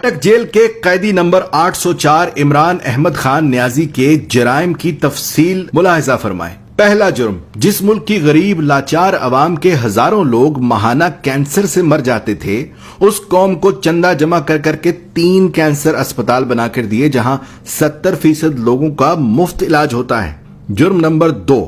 फाटक जेल के कैदी नंबर 804 इमरान अहमद खान न्याजी के जराइम की तफसील मुलाहिजा फरमाएं। पहला जुर्म, जिस मुल्क की गरीब लाचार अवाम के हजारों लोग माहाना कैंसर से मर जाते थे, उस कौम को चंदा जमा कर करके 3 कैंसर अस्पताल बनाकर दिए जहां 70% लोगों का मुफ्त इलाज होता है। जुर्म नंबर 2,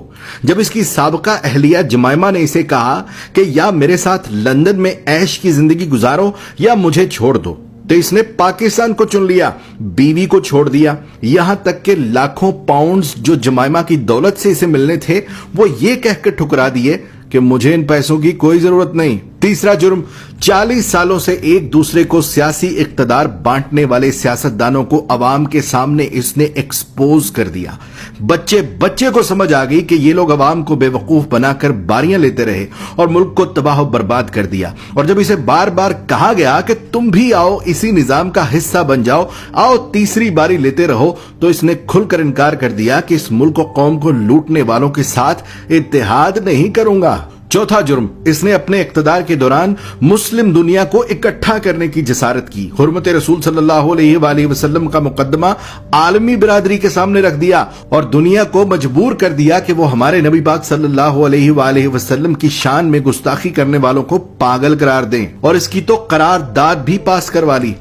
जब इसकी साबका अहलिया जमाइमा ने इसे कहा कि या मेरे साथ लंदन में ऐश की जिंदगी गुजारो या मुझे छोड़ दो, तो इसने पाकिस्तान को चुन लिया, बीवी को छोड़ दिया। यहां तक कि लाखों पाउंड्स जो जमाइमा की दौलत से इसे मिलने थे, वो ये कहकर ठुकरा दिए कि मुझे इन पैसों की कोई जरूरत नहीं। तीसरा जुर्म, 40 सालों से एक दूसरे को सियासी इक्तदार बांटने वाले सियासतदानों को अवाम के सामने इसने एक्सपोज कर दिया। बच्चे बच्चे को समझ आ गई कि ये लोग अवाम को बेवकूफ बनाकर बारियां लेते रहे और मुल्क को तबाह बर्बाद कर दिया। और जब इसे बार बार कहा गया कि तुम भी आओ, इसी निजाम का हिस्सा बन जाओ, आओ तीसरी बारी लेते रहो, तो इसने खुलकर इनकार कर दिया कि इस मुल्क को कौम को लूटने वालों के साथ इत्तेहाद नहीं करूंगा। चौथा जुर्म, इसने अपने इक्तदार के दौरान मुस्लिम दुनिया को इकट्ठा करने की जसारत की। हुर्मत रसूल सल्लल्लाहु अलैहि वसल्लम का मुकद्दमा आलमी बिरादरी के सामने रख दिया और दुनिया को मजबूर कर दिया कि वो हमारे नबी पाक सल्लल्लाहु अलैहि वसल्लम की शान में गुस्ताखी करने वालों को पागल करार दें, और इसकी तो करारदाद भी पास करवा ली।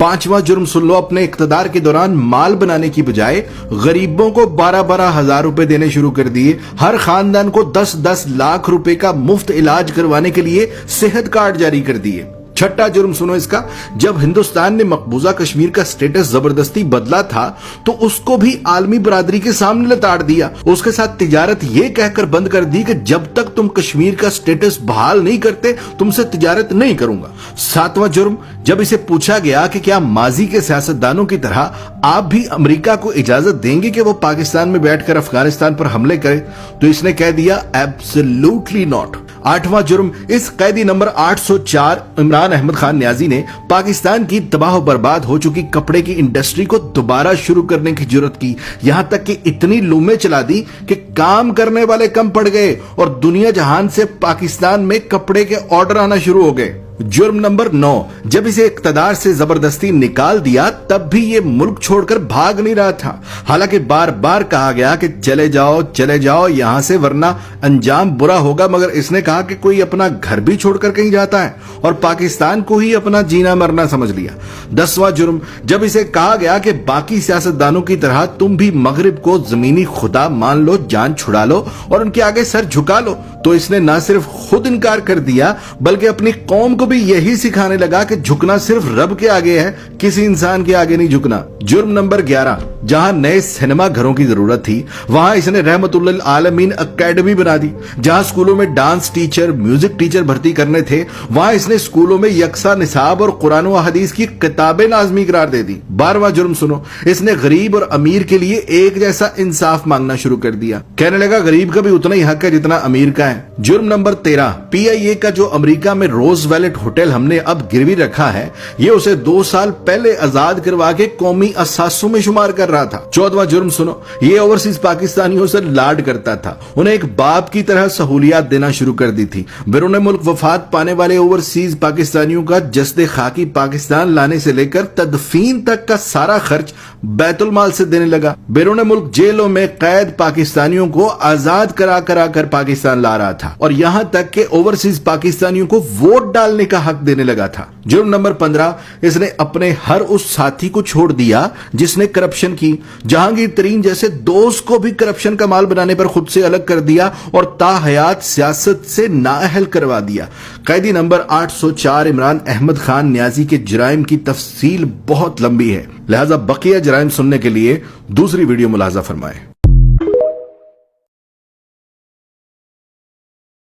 पांचवा जुर्म सुन लो, अपने इक्तदार के दौरान माल बनाने की बजाय गरीबों को 12-12 हजार रुपए देने शुरू कर दिए। हर खानदान को 10-10 लाख रुपए का मुफ्त इलाज करवाने के लिए सेहत कार्ड जारी कर दिए। छठा जुर्म सुनो इसका, जब हिंदुस्तान ने मकबूजा कश्मीर का स्टेटस जबरदस्ती बदला था, तो उसको भी आलमी बरादरी के सामने लताड़ दिया। उसके साथ तिजारत ये कहकर बंद कर दी कि जब तक तुम कश्मीर का स्टेटस बहाल नहीं करते, तुमसे तिजारत नहीं करूंगा। सातवां जुर्म, जब इसे पूछा गया कि क्या माजी के सियासतदानों की तरह आप भी अमेरिका को इजाजत देंगे कि वो पाकिस्तान में बैठकर अफगानिस्तान पर हमले करे, तो इसने कह दिया एब्सोल्युटली नॉट। आठवां जुर्म, इस कैदी नंबर 804 इमरान अहमद खान न्याजी ने पाकिस्तान की तबाह बर्बाद हो चुकी कपड़े की इंडस्ट्री को दोबारा शुरू करने की जुर्रत की। यहां तक कि इतनी लूमें चला दी कि काम करने वाले कम पड़ गए और दुनिया जहान से पाकिस्तान में कपड़े के ऑर्डर आना शुरू हो गए। जुर्म नंबर 9, जब इसे इक्तदार से जबरदस्ती निकाल दिया, तब भी ये मुल्क छोड़कर भाग नहीं रहा था। हालांकि बार बार कहा गया कि चले जाओ यहां से, वरना अंजाम बुरा होगा, मगर इसने कहा कि कोई अपना घर भी छोड़कर कहीं जाता है और पाकिस्तान को ही अपना जीना मरना समझ लिया। 10वां जुर्म, जब इसे कहा गया कि बाकी सियासतदानों की तरह तुम भी मगरिब को जमीनी खुदा मान लो, जान छुड़ा लो और उनके आगे सर झुका लो, तो इसने न सिर्फ खुद इनकार कर दिया बल्कि अपनी कौम को भी यही सिखाने लगा कि झुकना सिर्फ रब के आगे है, किसी इंसान के आगे नहीं झुकना। जुर्म नंबर 11, जहां नए सिनेमा घरों की जरूरत थी, वहां इसने रहमतुल्लिल आलमीन एकेडमी बना दी। जहां स्कूलों में डांस टीचर, म्यूजिक टीचर भर्ती करने थे, वहां इसने स्कूलों में यकसा निसाब और कुरान व हदीस की किताबें लाजमी करार दे दी। 12वां जुर्म सुनो, इसने गरीब और अमीर के लिए एक जैसा इंसाफ मांगना शुरू कर दिया। कहने लगा गरीब का भी उतना ही हक है जितना अमीर का है। जुर्म नंबर 13, PIA का जो अमेरिका में रोज वैलेट होटल हमने अब गिरवी रखा है, ये उसे 2 साल पहले आजाद करवा के कौमी असासों में शुमार कर रहा था। 14वां जुर्म सुनो, ये ओवरसीज पाकिस्तानियों से लाड करता था, उन्हें एक बाप की तरह सहूलियात देना शुरू कर दी थी। बैरून मुल्क वफात पाने वाले ओवरसीज पाकिस्तानियों का जस्दे खाकी पाकिस्तान लाने से लेकर तदफीन तक का सारा खर्च बैतुल माल से देने लगा। बैरून मुल्क जेलों में कैद पाकिस्तानियों को आजाद करा कर पाकिस्तान ला रहा था और यहां तक के ओवरसीज पाकिस्तानियों को वोट डालने का हक देने लगा था। जुर्म नंबर 15, इसने अपने हर उस साथी को छोड़ दिया जिसने करप्शन की। जहांगीर तरीन जैसे दोस्त को भी करप्शन का माल बनाने पर खुद से अलग कर दिया और ताहयात सियासत से नाअहल करवा दिया। कैदी नंबर 804 इमरान अहमद खान न्याजी के जराइम की तफसील बहुत लंबी है, लिहाजा बकिया जराइम सुनने के लिए दूसरी वीडियो मुलाजा फरमाएं।